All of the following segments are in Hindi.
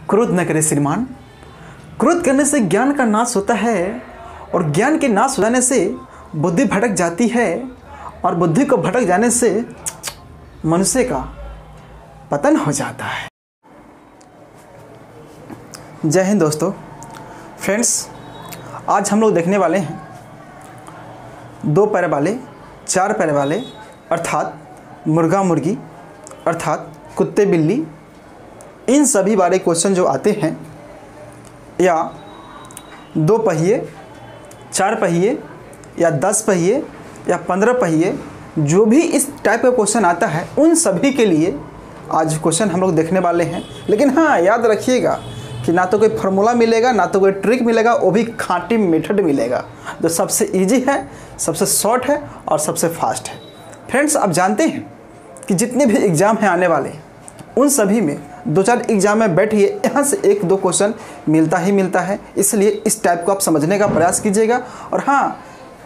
क्रोध न करे श्रीमान। क्रोध करने से ज्ञान का नाश होता है और ज्ञान के नाश हो जाने से बुद्धि भटक जाती है और बुद्धि को भटक जाने से मनुष्य का पतन हो जाता है। जय हिंद दोस्तों। फ्रेंड्स, आज हम लोग देखने वाले हैं 2 पैर वाले 4 पैर वाले अर्थात मुर्गा मुर्गी अर्थात कुत्ते बिल्ली, इन सभी बारे क्वेश्चन जो आते हैं या 2 पहिए 4 पहिए या 10 पहिए या 15 पहिए, जो भी इस टाइप का क्वेश्चन आता है उन सभी के लिए आज क्वेश्चन हम लोग देखने वाले हैं। लेकिन हाँ, याद रखिएगा कि ना तो कोई फार्मूला मिलेगा ना तो कोई ट्रिक मिलेगा, वो भी खाँटी मेथड मिलेगा जो सबसे इजी है, सबसे शॉर्ट है और सबसे फास्ट है। फ्रेंड्स, आप जानते हैं कि जितने भी एग्ज़ाम हैं आने वाले, उन सभी में 2-4 एग्ज़ाम में बैठिए, यहाँ से 1-2 क्वेश्चन मिलता ही मिलता है। इसलिए इस टाइप को आप समझने का प्रयास कीजिएगा। और हाँ,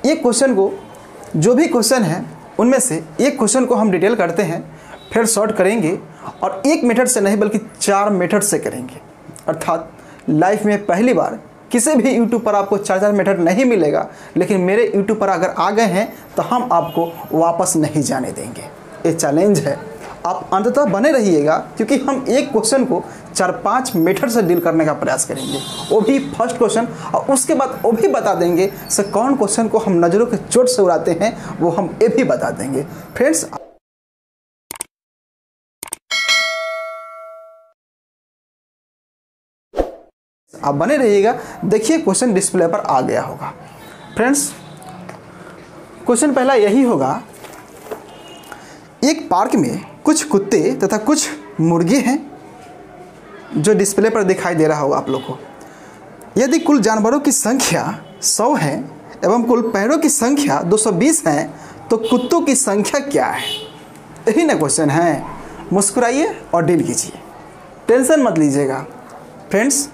ये क्वेश्चन को, जो भी क्वेश्चन है उनमें से एक क्वेश्चन को हम डिटेल करते हैं, फिर शॉर्ट करेंगे और 1 मेथड से नहीं बल्कि 4 मेथड से करेंगे। अर्थात लाइफ में पहली बार किसी भी यूट्यूब पर आपको 4 मेथड नहीं मिलेगा, लेकिन मेरे यूट्यूब पर अगर आ गए हैं तो हम आपको वापस नहीं जाने देंगे। ये चैलेंज है, आप अंततः बने रहिएगा, क्योंकि हम एक क्वेश्चन को 4-5 मेथड से डील करने का प्रयास करेंगे, वो भी फर्स्ट क्वेश्चन, और उसके बाद वो भी बता देंगे से कौन क्वेश्चन को हम नज़रों के चोट से उड़ाते हैं, वो हम ये भी बता देंगे। फ्रेंड्स, आप बने रहिएगा। देखिए, क्वेश्चन डिस्प्ले पर आ गया होगा। फ्रेंड्स, क्वेश्चन पहला यही होगा, एक पार्क में कुछ कुत्ते तथा कुछ मुर्गे हैं, जो डिस्प्ले पर दिखाई दे रहा होगा आप लोग को। यदि कुल जानवरों की संख्या 100 है एवं कुल पैरों की संख्या 220 है, तो कुत्तों की संख्या क्या है? यही ना क्वेश्चन है। मुस्कुराइए और डील कीजिए, टेंशन मत लीजिएगा। फ्रेंड्स,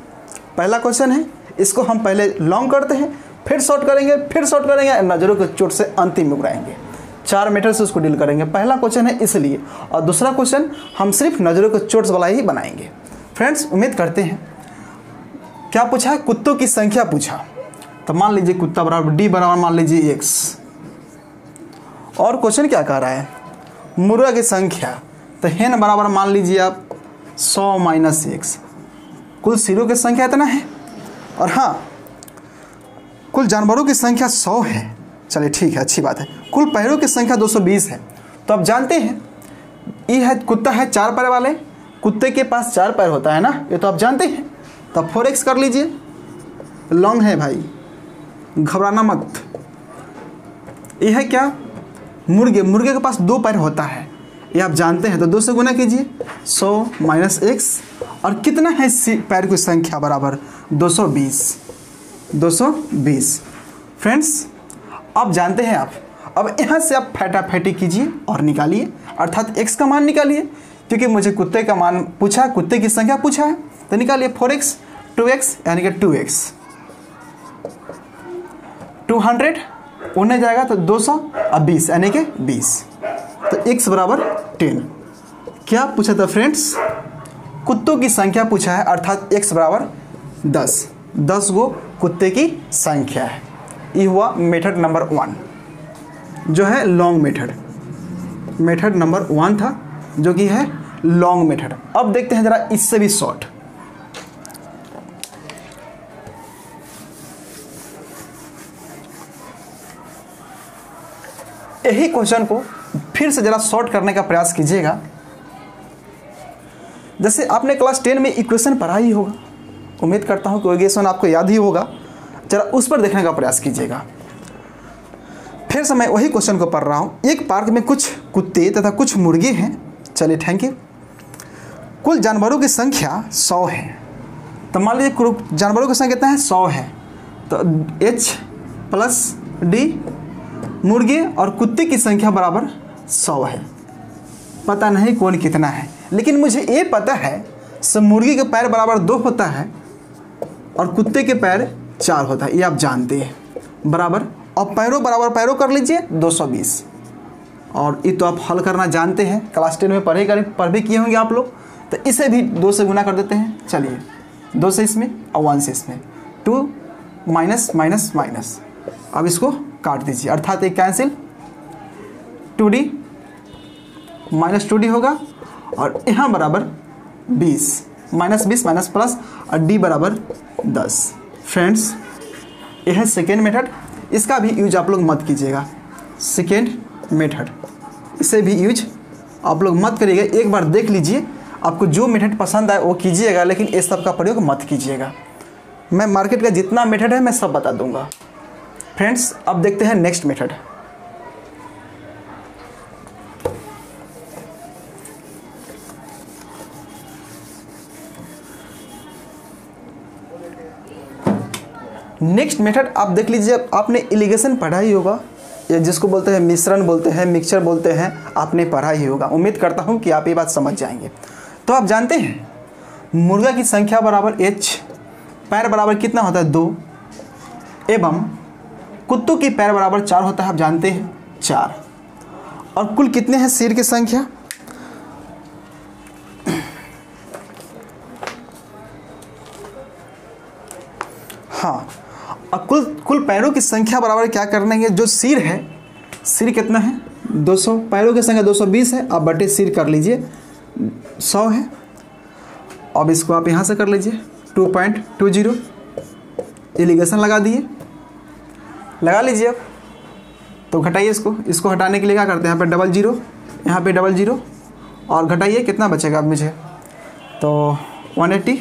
पहला क्वेश्चन है, इसको हम पहले लॉन्ग करते हैं, फिर शॉर्ट करेंगे, फिर शॉर्ट करेंगे, नज़रों के चोट से अंतिम में उड़ाएंगे। 4 मेथड से उसको डील करेंगे। पहला क्वेश्चन है इसलिए, और दूसरा क्वेश्चन हम सिर्फ नज़रों के चोट वाला ही बनाएंगे। फ्रेंड्स, उम्मीद करते हैं। क्या पूछा है? कुत्तों की संख्या पूछा। तो मान लीजिए कुत्ता बराबर डी बराबर मान लीजिए x। और क्वेश्चन क्या कह रहा है? मुर्गा की संख्या, तो हेन बराबर मान लीजिए आप 100 - x। कुल सिरों की संख्या इतना है, और हाँ, कुल जानवरों की संख्या 100 है। चलिए ठीक है, अच्छी बात है। कुल पैरों की संख्या 220 है। तो आप जानते हैं, ये है कुत्ता है 4 पैर वाले, कुत्ते के पास 4 पैर होता है ना, ये तो आप जानते हैं। तो 4x कर लीजिए, लॉन्ग है भाई, घबराना मत। ये है क्या? मुर्गे के पास 2 पैर होता है, ये आप जानते हैं। तो 2 से गुना कीजिए, 100 - x, और कितना है पैर की संख्या? बराबर 220। फ्रेंड्स, अब जानते हैं आप, अब यहाँ से आप फटाफटी कीजिए और निकालिए, अर्थात x का मान निकालिए, क्योंकि मुझे कुत्ते का मान पूछा, कुत्ते की संख्या पूछा है। तो निकालिए 4x 2x यानी कि 2x। 200 उन्हें जाएगा तो 200 और 20 यानी कि 20। तो x बराबर 10। क्या पूछा था फ्रेंड्स? कुत्तों की संख्या पूछा है, अर्थात x बराबर 10। 10 गो कुत्ते की संख्या है। ये हुआ मेथड नंबर 1, जो है लॉन्ग मेथड। मेथड नंबर 1 था, जो कि है लॉन्ग मेथड। अब देखते हैं जरा इससे भी शॉर्ट। यही क्वेश्चन को फिर से जरा शॉर्ट करने का प्रयास कीजिएगा। जैसे आपने क्लास 10 में इक्वेशन पढ़ा ही होगा, उम्मीद करता हूं कि इक्वेशन आपको याद ही होगा, जरा उस पर देखने का प्रयास कीजिएगा। फिर से मैं वही क्वेश्चन को पढ़ रहा हूं। एक पार्क में कुछ कुत्ते तथा कुछ मुर्गे हैं। चलिए, थैंक यू। कुल जानवरों की संख्या 100 है। तो मान लीजिए कुल जानवरों की संख्या कितना है? 100 है। तो h + d, मुर्गे और कुत्ते की संख्या बराबर 100 है। पता नहीं कौन कितना है, लेकिन मुझे ये पता है सब मुर्गी के पैर बराबर 2 होता है और कुत्ते के पैर 4 होता है, ये आप जानते हैं। बराबर, और पैरों बराबर पैरों कर लीजिए 220। और ये तो आप हल करना जानते हैं, क्लास 10 में पढ़ भी किए होंगे आप लोग। तो इसे भी 2 से गुना कर देते हैं। चलिए, 2 से इसमें और 1 से इसमें, 2 माइनस माइनस माइनस। अब इसको काट दीजिए, अर्थात ये कैंसिल, 2d माइनस 2d होगा और यहाँ बराबर 20, माइनस 20 माइनस प्लस और d बराबर 10। फ्रेंड्स, यह है सेकेंड मेथड, इसका भी यूज आप लोग मत कीजिएगा। सेकेंड मेथड, इसे भी यूज आप लोग मत करिएगा। एक बार देख लीजिए, आपको जो मेथड पसंद आए वो कीजिएगा, लेकिन इस सब का प्रयोग मत कीजिएगा। मैं मार्केट का जितना मेथड है मैं सब बता दूंगा। फ्रेंड्स, अब देखते हैं नेक्स्ट मेथड। नेक्स्ट मेथड आप देख लीजिए, आपने इलिगेशन पढ़ा ही होगा, या जिसको बोलते हैं मिश्रण बोलते हैं, मिक्सचर बोलते हैं, आपने पढ़ा ही होगा। उम्मीद करता हूं कि आप ये बात समझ जाएंगे। तो आप जानते हैं मुर्गा की संख्या बराबर h, पैर बराबर कितना होता है 2, एवं कुत्तों की पैर बराबर 4 होता है। आप जानते हैं 4, और कुल कितने हैं सिर की संख्या? हाँ, अब कुल पैरों की संख्या बराबर क्या करना है? जो सिर है, सिर कितना है 200, पैरों की संख्या 220 है। अब बटे सिर कर लीजिए 100 है। अब इसको आप यहाँ से कर लीजिए 2.20, इलिगेशन लगा दिए, लगा लीजिए। अब तो घटाइए इसको हटाने के लिए क्या करते हैं, यहाँ पे डबल जीरो, यहाँ पे डबल जीरो, और घटाइए, कितना बचेगा अब मुझे? तो 180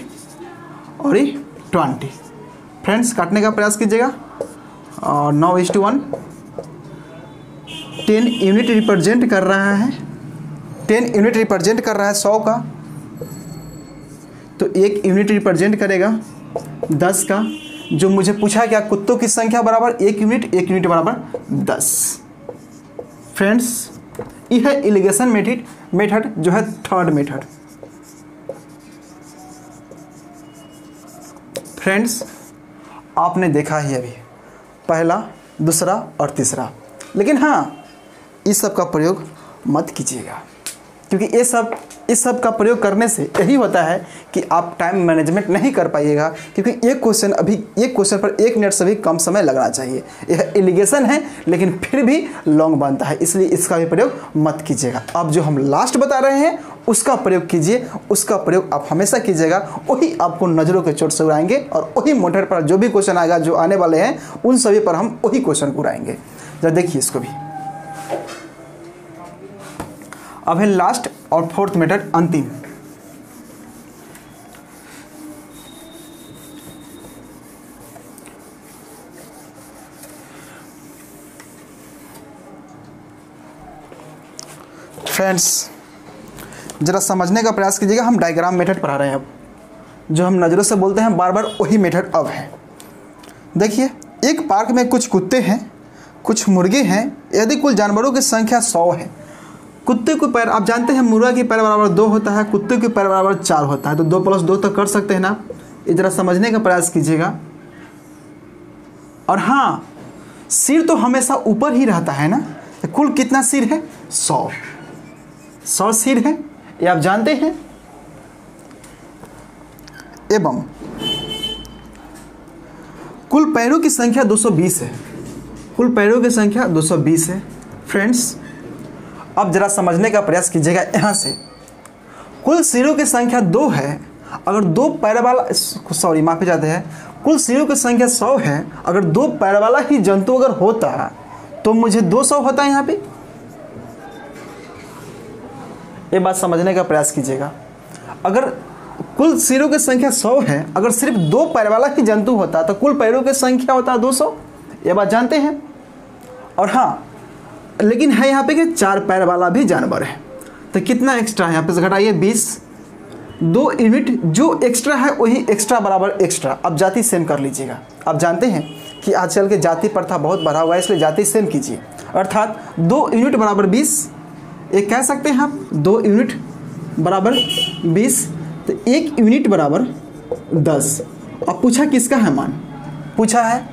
और ये 20। फ्रेंड्स, काटने का प्रयास कीजिएगा। और 9:1, 10 यूनिट रिप्रेजेंट कर रहा है, 10 यूनिट रिप्रेजेंट कर रहा है 100 का, तो 1 यूनिट रिप्रेजेंट करेगा 10 का। जो मुझे पूछा क्या, कुत्तों की संख्या बराबर 1 यूनिट, 1 यूनिट बराबर 10। फ्रेंड्स, यह है इलिगेशन मेथड जो है थर्ड मेथड। फ्रेंड्स, आपने देखा ही अभी पहला, दूसरा और तीसरा, लेकिन हाँ, इस सब का प्रयोग मत कीजिएगा, क्योंकि इस सब का प्रयोग करने से यही होता है कि आप टाइम मैनेजमेंट नहीं कर पाइएगा, क्योंकि एक क्वेश्चन पर 1 मिनट से भी कम समय लगना चाहिए। यह इलिगेशन है, लेकिन फिर भी लॉन्ग बनता है, इसलिए इसका भी प्रयोग मत कीजिएगा। अब जो हम लास्ट बता रहे हैं उसका प्रयोग कीजिए, उसका प्रयोग आप हमेशा कीजिएगा, वही आपको नज़रों के चोट से उड़ाएंगे, और वही मोटर पर जो भी क्वेश्चन आएगा, जो आने वाले हैं, उन सभी पर हम वही क्वेश्चन उड़ाएंगे। जरा देखिए इसको भी। अब है लास्ट और फोर्थ मेथड, अंतिम। फ्रेंड्स, जरा समझने का प्रयास कीजिएगा। हम डायग्राम मेथड पढ़ा रहे हैं अब, जो हम नज़रों से बोलते हैं बार बार, वही मेथड अब है। देखिए, एक पार्क में कुछ कुत्ते हैं, कुछ मुर्गे हैं। यदि कुल जानवरों की संख्या 100 है, कुत्ते के पैर, आप जानते हैं मुर्गा की पैर बराबर 2 होता है, कुत्ते के पैर बराबर 4 होता है, तो 2 + 2 तक कर सकते हैं ना। ये जरा समझने का प्रयास कीजिएगा। और हाँ, सिर तो हमेशा ऊपर ही रहता है ना, तो कुल कितना सिर है? 100 सिर है, ये आप जानते हैं। एवं कुल पैरों की संख्या 220 है, कुल पैरों की संख्या 220 है। फ्रेंड्स, अब जरा समझने का प्रयास कीजिएगा। यहाँ से कुल सिरों की संख्या 2 है, अगर 2 पैर वाला, सॉरी माफी चाहते हैं, कुल सिरों की संख्या 100 है, अगर 2 पैर वाला ही जंतु अगर होता तो मुझे 200 होता है। यहाँ पे ये बात समझने का प्रयास कीजिएगा। अगर कुल सिरों की संख्या 100 है, अगर सिर्फ 2 पैर वाला ही जंतु होता तो कुल पैरों की संख्या होता 200, ये बात जानते हैं। और हाँ, लेकिन है यहाँ पे कि 4 पैर वाला भी जानवर है, तो कितना एक्स्ट्रा है? यहाँ पे से घटाइए 20, 2 यूनिट जो एक्स्ट्रा है वही एक्स्ट्रा बराबर एक्स्ट्रा। अब जाति सेम कर लीजिएगा। आप जानते हैं कि आजकल के जाति प्रथा बहुत बढ़ा हुआ है, इसलिए जाति सेम कीजिए, अर्थात 2 यूनिट बराबर 20। एक कह सकते हैं आप 2 यूनिट बराबर 20, तो 1 यूनिट बराबर 10। अब पूछा किसका है मान? पूछा है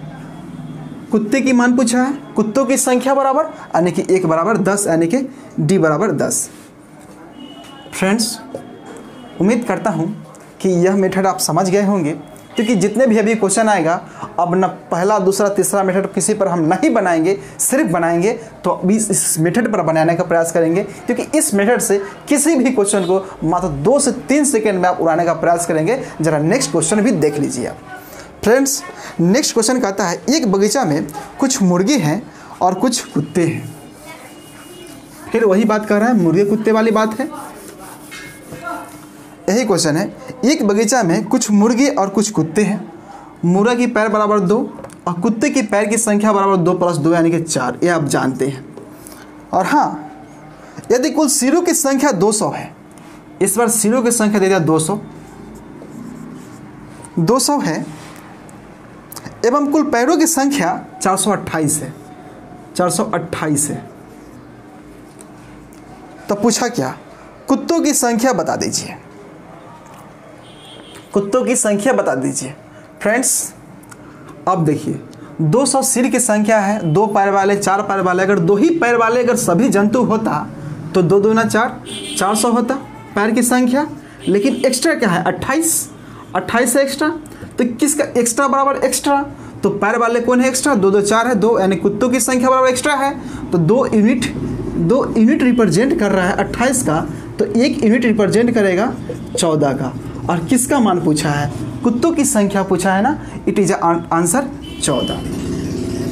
कुत्ते की मान पूछा है, कुत्तों की संख्या बराबर, यानी कि 1 बराबर 10, यानी कि d बराबर 10। फ्रेंड्स, उम्मीद करता हूँ कि यह मेथड आप समझ गए होंगे, क्योंकि जितने भी अभी क्वेश्चन आएगा अब न पहला दूसरा तीसरा मेथड किसी पर हम नहीं बनाएंगे, सिर्फ बनाएंगे तो अभी इस मेथड पर बनाने का प्रयास करेंगे, क्योंकि इस मेथड से किसी भी क्वेश्चन को मात्र 2 से 3 सेकेंड में आप उड़ाने का प्रयास करेंगे। जरा नेक्स्ट क्वेश्चन भी देख लीजिए आप। फ्रेंड्स, नेक्स्ट क्वेश्चन कहता है एक बगीचा में कुछ मुर्गे हैं और कुछ कुत्ते हैं। फिर वही बात कर रहा है, मुर्गे कुत्ते वाली बात है, यही क्वेश्चन है। एक बगीचा में कुछ मुर्गे और कुछ कुत्ते हैं। मुर्गा की पैर बराबर 2 और कुत्ते की पैर की संख्या बराबर 2 + 2 यानी कि 4, ये आप जानते हैं। और हाँ, यदि कुल सिरों की संख्या 200 है, इस बार सिरों की संख्या दे दिया 200 है, एवं कुल पैरों की संख्या 428 है, 428 है, तो पूछा क्या, कुत्तों की संख्या बता दीजिए, कुत्तों की संख्या बता दीजिए। फ्रेंड्स, अब देखिए 200 सिर की संख्या है, 2 पैर वाले 4 पैर वाले, अगर 2 ही पैर वाले अगर सभी जंतु होता तो 2 दूना 4, 400 होता पैर की संख्या। लेकिन एक्स्ट्रा क्या है, 28 है एक्स्ट्रा, तो किसका एक्स्ट्रा बराबर एक्स्ट्रा, तो पैर वाले कौन है एक्स्ट्रा, 2 2 4 है 2, यानी कुत्तों की संख्या बराबर एक्स्ट्रा है, तो 2 यूनिट रिप्रेजेंट कर रहा है 28 का, तो 1 यूनिट रिप्रेजेंट करेगा 14 का। और किसका मान पूछा है, कुत्तों की संख्या पूछा है ना, इट इज आंसर 14।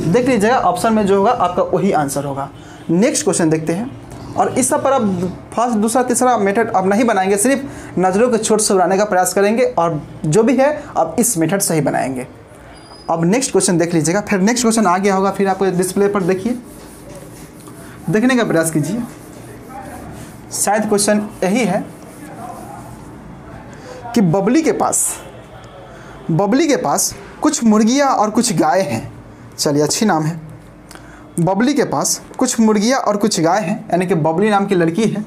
देख लीजिएगा ऑप्शन में जो होगा आपका वही आंसर होगा। नेक्स्ट क्वेश्चन देखते हैं, और इस सब पर अब फर्स्ट दूसरा तीसरा मेथड अब नहीं बनाएंगे, सिर्फ नज़रों के छोट से उड़ाने का प्रयास करेंगे, और जो भी है अब इस मेथड से ही बनाएंगे। अब नेक्स्ट क्वेश्चन देख लीजिएगा, फिर नेक्स्ट क्वेश्चन आ गया होगा, फिर आपको डिस्प्ले पर देखिए, देखने का प्रयास कीजिए। शायद क्वेश्चन यही है कि बबली के पास कुछ मुर्गियां और कुछ गाय हैं। चलिए, अच्छी नाम है। बबली के पास कुछ मुर्गियां और कुछ गाय हैं, यानी कि बबली नाम की लड़की है,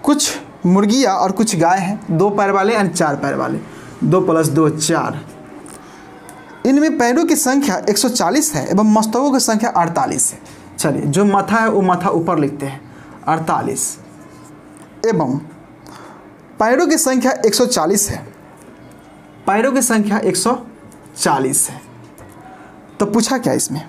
कुछ मुर्गियां और कुछ गाय हैं, 2 पैर वाले यानी 4 पैर वाले, 2 + 2 4। इनमें पैरों की संख्या 140 है एवं मस्तकों की संख्या 48 है। चलिए, जो माथा है वो माथा ऊपर लिखते हैं 48, एवं पैरों की संख्या 140 है, पैरों की संख्या 140 है, तो पूछा क्या इसमें,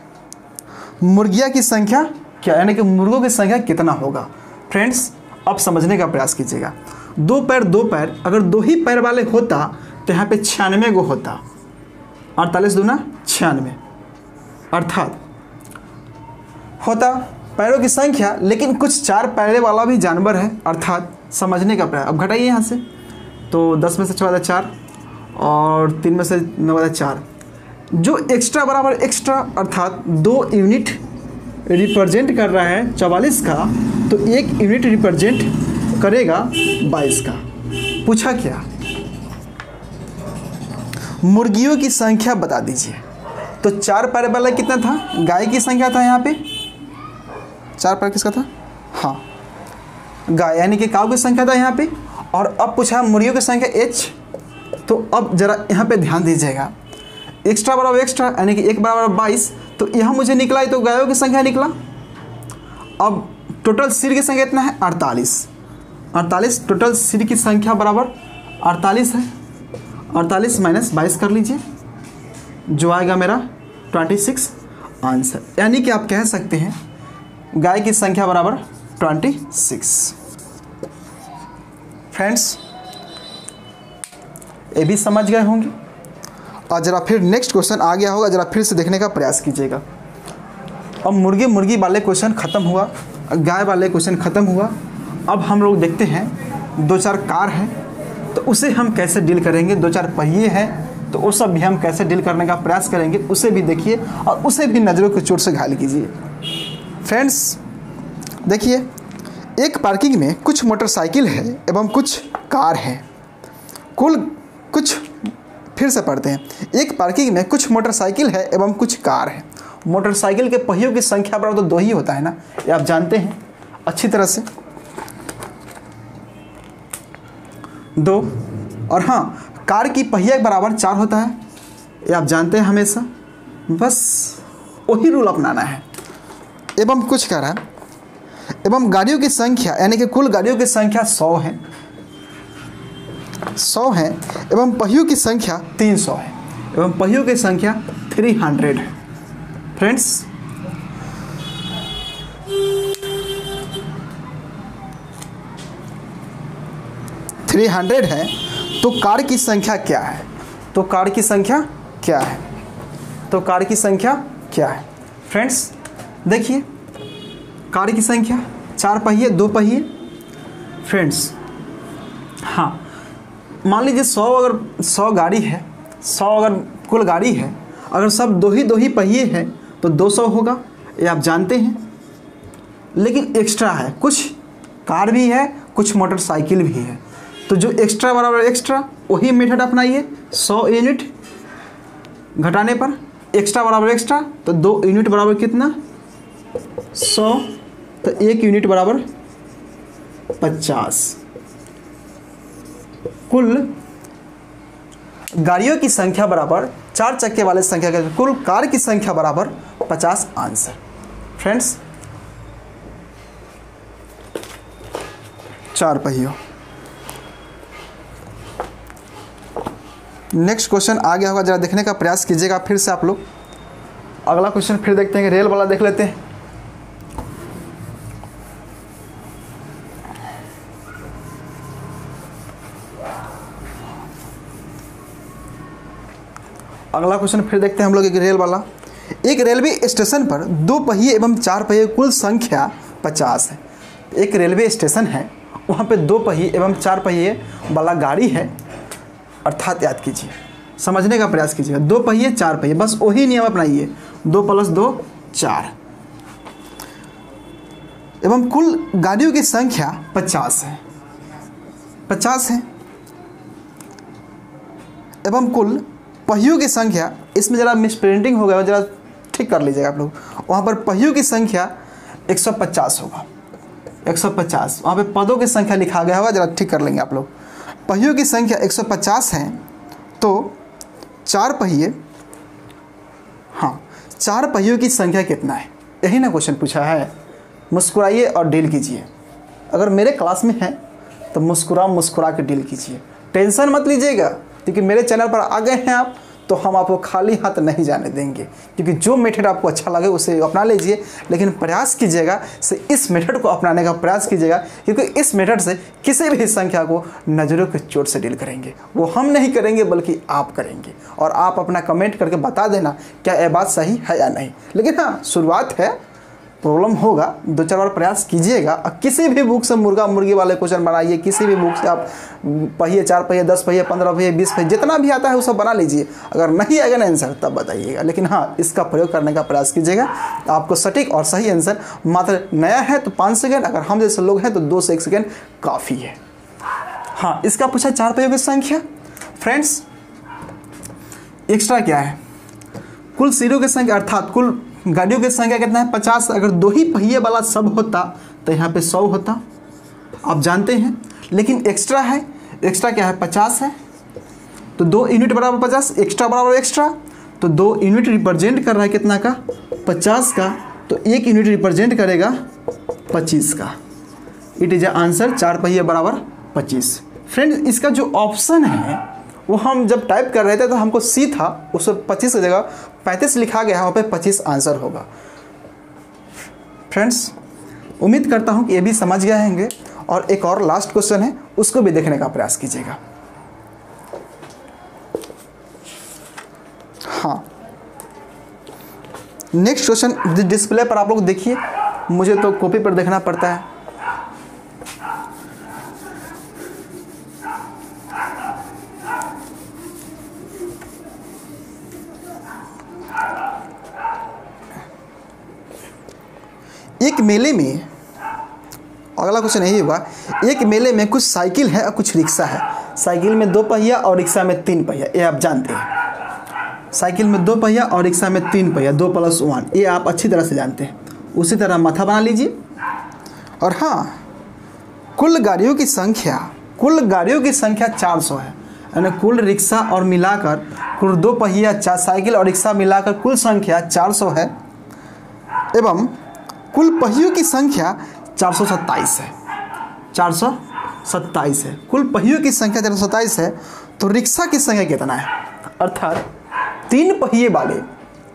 मुर्गिया की संख्या क्या, यानी कि मुर्गों की संख्या कितना होगा। फ्रेंड्स, अब समझने का प्रयास कीजिएगा। 2 पैर अगर 2 ही पैर वाले होता तो यहाँ पे 96 गो होता, 48 दूना 96, अर्थात होता पैरों की संख्या, लेकिन कुछ 4 पैर वाला भी जानवर है, अर्थात समझने का प्रयास। अब घटाइए यहाँ से, तो 10 में से 14 4 और 3 में से 9 4, जो एक्स्ट्रा बराबर एक्स्ट्रा, अर्थात 2 यूनिट रिप्रेजेंट कर रहा है 44 का, तो 1 यूनिट रिप्रेजेंट करेगा 22 का। पूछा क्या, मुर्गियों की संख्या बता दीजिए। तो 4 पैर वाला कितना था, गाय की संख्या था यहाँ पे, 4 पैर किसका था, हाँ गाय, यानी कि काऊ की संख्या था यहाँ पे। और अब पूछा मुर्गियों की संख्या H, तो अब जरा यहाँ पे ध्यान दीजिएगा, एक्स्ट्रा बराबर एक्स्ट्रा, यानी कि 1 बराबर 22, तो यहाँ मुझे निकला है, तो गायों की संख्या निकला। अब टोटल सिर की संख्या कितना है, 48, टोटल सिर की संख्या बराबर 48 है, 48 - 22 कर लीजिए, जो आएगा मेरा 26 आंसर। यानी कि आप कह सकते हैं गाय की संख्या बराबर 26। फ्रेंड्स, ये भी समझ गए होंगे। और ज़रा फिर नेक्स्ट क्वेश्चन आ गया होगा, ज़रा फिर से देखने का प्रयास कीजिएगा। अब मुर्गी वाले क्वेश्चन ख़त्म हुआ, गाय वाले क्वेश्चन ख़त्म हुआ। अब हम लोग देखते हैं 2-4 कार है, तो उसे हम कैसे डील करेंगे। 2-4 पहिए हैं, तो वो सब भी हम कैसे डील करने का प्रयास करेंगे, उसे भी देखिए और उसे भी नज़रों की चोट से घायल कीजिए। फ्रेंड्स, देखिए, एक पार्किंग में कुछ मोटरसाइकिल है एवं कुछ कार है। फिर से पढ़ते हैं। एक पार्किंग में कुछ मोटरसाइकिल है एवं कुछ कार है। मोटरसाइकिल के पहियों की संख्या बराबर तो 2 ही होता है ना, ये आप जानते हैं अच्छी तरह से, 2। और हाँ, कार की पहिया बराबर 4 होता है, ये आप जानते हैं हमेशा, बस वही रूल अपनाना है। एवं कुछ कह रहा है, एवं गाड़ियों की संख्या, यानी कि कुल गाड़ियों की संख्या 100 है। 100 है एवं पहियों की संख्या 300 है एवं पहियों की संख्या 300 है। फ्रेंड्स, थ्री 300 है तो कार की संख्या क्या है? तो कार की संख्या क्या है? तो कार की संख्या क्या है? फ्रेंड्स देखिए, कार की संख्या 4 पहिए 2 पहिए। फ्रेंड्स हाँ, मान लीजिए 100 अगर 100 गाड़ी है, 100 अगर कुल गाड़ी है, अगर सब दो ही पहिए हैं तो 200 होगा, ये आप जानते हैं। लेकिन एक्स्ट्रा है, कुछ कार भी है, कुछ मोटरसाइकिल भी है, तो जो एक्स्ट्रा बराबर एक्स्ट्रा वही मेथड अपनाइए। 100 यूनिट घटाने पर एक्स्ट्रा बराबर एक्स्ट्रा, तो 2 यूनिट बराबर कितना? 100, तो 1 यूनिट बराबर 50। कुल गाड़ियों की संख्या बराबर 4 चक्के वाले संख्या का कुल कार की संख्या बराबर 50 आंसर। फ्रेंड्स 4 पहियों। नेक्स्ट क्वेश्चन आ गया होगा, जरा देखने का प्रयास कीजिएगा फिर से आप लोग। अगला क्वेश्चन फिर देखते हैं, रेल वाला देख लेते हैं। अगला क्वेश्चन फिर देखते हैं हम लोग, एक रेल वाला। एक रेलवे स्टेशन पर 2 पहिए एवं 4 पहिए कुल संख्या 50 है। एक रेलवे स्टेशन है, वहाँ पे 2 पहिए एवं 4 पहिए वाला गाड़ी है, अर्थात याद कीजिए, समझने का प्रयास कीजिएगा। 2 पहिए 4 पहिए, बस वही नियम अपनाइए, 2 + 2 4 एवं कुल गाड़ियों की संख्या 50 है। 50 है एवं कुल पहियों की संख्या, इसमें ज़रा मिस प्रिंटिंग हो गया, ज़रा ठीक कर लीजिएगा आप लोग। वहाँ पर पहियों की संख्या 150 होगा, 150। वहाँ पे पदों की संख्या लिखा गया होगा, ज़रा ठीक कर लेंगे आप लोग। पहियों की संख्या 150 है, तो 4 पहिए, हाँ 4 पहियों की संख्या कितना है? यही ना क्वेश्चन पूछा है। मुस्कुराइए और डील कीजिए। अगर मेरे क्लास में है तो मुस्कुरा के डील कीजिए, टेंशन मत लीजिएगा, क्योंकि मेरे चैनल पर आ गए हैं आप, तो हम आपको खाली हाथ नहीं जाने देंगे। क्योंकि जो मेथड आपको अच्छा लगे उसे अपना लीजिए, लेकिन प्रयास कीजिएगा से इस मेथड को अपनाने का प्रयास कीजिएगा, क्योंकि इस मेथड से किसी भी संख्या को नज़रों के चोट से डील करेंगे। वो हम नहीं करेंगे बल्कि आप करेंगे, और आप अपना कमेंट करके बता देना क्या यह बात सही है या नहीं। लेकिन हाँ, शुरुआत है, प्रॉब्लम होगा, 2-4 बार प्रयास कीजिएगा। और किसी भी बुक से मुर्गा मुर्गी वाले क्वेश्चन बनाइए, किसी भी बुक से आप पहिए 4 पहिए 10 पहिए 15 पहिए 20 पहिए जितना भी आता है वो सब बना लीजिए। अगर नहीं आएगा ना आंसर तब बताइएगा, लेकिन हाँ इसका प्रयोग करने का प्रयास कीजिएगा, आपको सटीक और सही आंसर। मात्र नया है तो 5 सेकेंड, अगर हम जैसे लोग हैं तो 2 से 1 सेकेंड काफ़ी है। हाँ, इसका पूछा 4 पहियों की संख्या। फ्रेंड्स एक्स्ट्रा क्या है? कुल सीटों की संख्या, अर्थात कुल गाड़ियों की संख्या कितना है? 50। अगर 2 ही पहिए वाला सब होता तो यहाँ पे 100 होता, आप जानते हैं। लेकिन एक्स्ट्रा है, एक्स्ट्रा क्या है? 50 है, तो 2 यूनिट बराबर 50, एक्स्ट्रा बराबर एक्स्ट्रा, तो 2 यूनिट रिप्रेजेंट कर रहा है कितना का? 50 का, तो 1 यूनिट रिप्रेजेंट करेगा 25 का। इट इज आंसर 4 पहिए बराबर 25। फ्रेंड्स इसका जो ऑप्शन है वो हम जब टाइप कर रहे थे तो हमको सी था, उस 25 की जगह 35 लिखा गया है, वहाँ पे 25 आंसर होगा। फ्रेंड्स उम्मीद करता हूँ कि ये भी समझ गए होंगे, और एक और लास्ट क्वेश्चन है, उसको भी देखने का प्रयास कीजिएगा। हाँ, नेक्स्ट क्वेश्चन डिस्प्ले पर आप लोग देखिए, मुझे तो कॉपी पर देखना पड़ता है। एक मेले में, अगला क्वेश्चन यही होगा, एक मेले में कुछ साइकिल है और कुछ रिक्शा है। साइकिल में 2 पहिया और रिक्शा में 3 पहिया, ये आप जानते हैं। साइकिल में 2 पहिया और रिक्शा में 3 पहिया, 2 + 1, ये आप अच्छी तरह से जानते हैं। उसी तरह माथा बना लीजिए। और हाँ, कुल गाड़ियों की संख्या 400 है, यानी कुल रिक्शा और मिलाकर, कुल 2 पहिया साइकिल और रिक्शा मिलाकर कुल संख्या 400 है, एवं कुल पहियों की संख्या 427 है। 27 है। कुल पहियों की संख्या जब 27 है तो रिक्शा की संख्या कितना है, अर्थात 3 पहिए वाले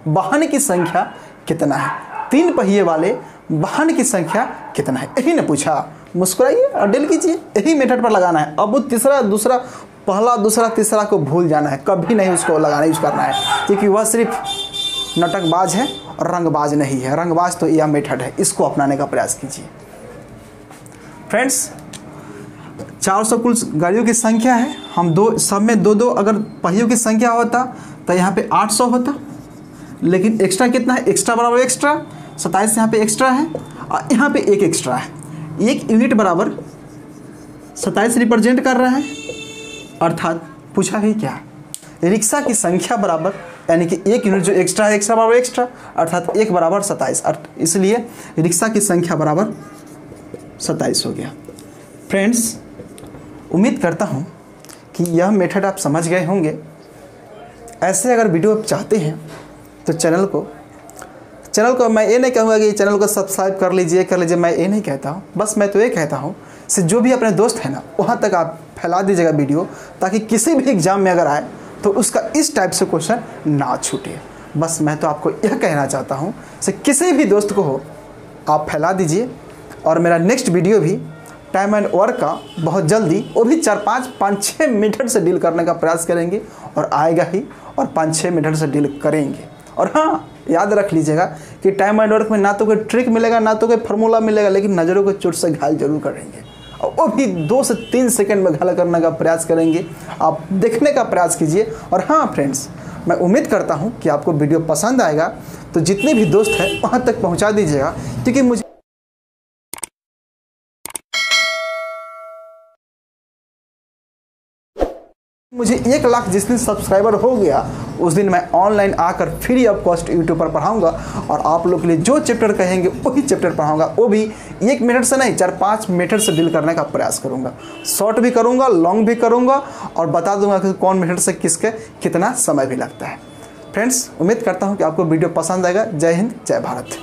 वाहन की संख्या कितना है, 3 पहिए वाले वाहन की संख्या कितना है, यही ने पूछा। मुस्कुराइए और डील कीजिए, यही मेथड पर लगाना है। अब वो तीसरा दूसरा पहला दूसरा तीसरा को भूल जाना है, कभी नहीं उसको लगाना यूज़ करना है, क्योंकि वह सिर्फ नाटकबाज है और रंगबाज नहीं है। रंगबाज तो यह मेथड है, इसको अपनाने का प्रयास कीजिए। फ्रेंड्स 400 कुल गाड़ियों की संख्या है। हम सब में दो अगर पहियों की संख्या होता तो यहाँ पे 800 होता, लेकिन एक्स्ट्रा कितना है, एक्स्ट्रा बराबर एक्स्ट्रा 27 यहाँ पे एक्स्ट्रा है और यहाँ पे एक एक्स्ट्रा है। 1 यूनिट बराबर 27 रिप्रेजेंट कर रहा है, अर्थात पूछा ही क्या, रिक्शा की संख्या बराबर, यानी कि 1 यूनिट जो एक्स्ट्रा है, एक्स्ट्रा बराबर एक्स्ट्रा, अर्थात 1 बराबर 27, इसलिए रिक्शा की संख्या बराबर 27 हो गया। फ्रेंड्स उम्मीद करता हूँ कि यह मेथड आप समझ गए होंगे। ऐसे अगर वीडियो आप चाहते हैं तो चैनल को मैं ये नहीं कहूँगा कि चैनल को सब्सक्राइब कर लीजिए, मैं ये नहीं कहता हूँ। बस मैं तो ये कहता हूँ से जो भी अपने दोस्त हैं ना, वहाँ तक आप फैला दीजिएगा वीडियो, ताकि किसी भी एग्ज़ाम में अगर आए तो उसका इस टाइप से क्वेश्चन ना छूटे। बस मैं तो आपको यह कहना चाहता हूँ से किसी भी दोस्त को हो आप फैला दीजिए। और मेरा नेक्स्ट वीडियो भी टाइम एंड वर्क का बहुत जल्दी, वो भी 5-6 मेथड से डील करने का प्रयास करेंगे और आएगा ही, और 5-6 मेथड से डील करेंगे। और हाँ, याद रख लीजिएगा कि टाइम एंड वर्क में ना तो कोई ट्रिक मिलेगा ना तो कोई फार्मूला मिलेगा, लेकिन नज़रों को चोट से घायल जरूर करेंगे, और वो भी 2 से 3 सेकंड में घायल करने का प्रयास करेंगे। आप देखने का प्रयास कीजिए। और हाँ फ्रेंड्स, मैं उम्मीद करता हूँ कि आपको वीडियो पसंद आएगा, तो जितने भी दोस्त हैं वहाँ तक पहुँचा दीजिएगा, क्योंकि मुझे 1 लाख जिस दिन सब्सक्राइबर हो गया उस दिन मैं ऑनलाइन आकर फ्री ऑफ कॉस्ट यूट्यूब पर पढ़ाऊंगा, और आप लोग के लिए जो चैप्टर कहेंगे वही चैप्टर पढ़ाऊंगा। वो भी 1 मिनट से नहीं, 4-5 मेथड से डील करने का प्रयास करूंगा। शॉर्ट भी करूंगा, लॉन्ग भी करूंगा, और बता दूंगा कि कौन मेथड से किसके कितना समय भी लगता है। फ्रेंड्स उम्मीद करता हूँ कि आपको वीडियो पसंद आएगा। जय हिंद, जय भारत।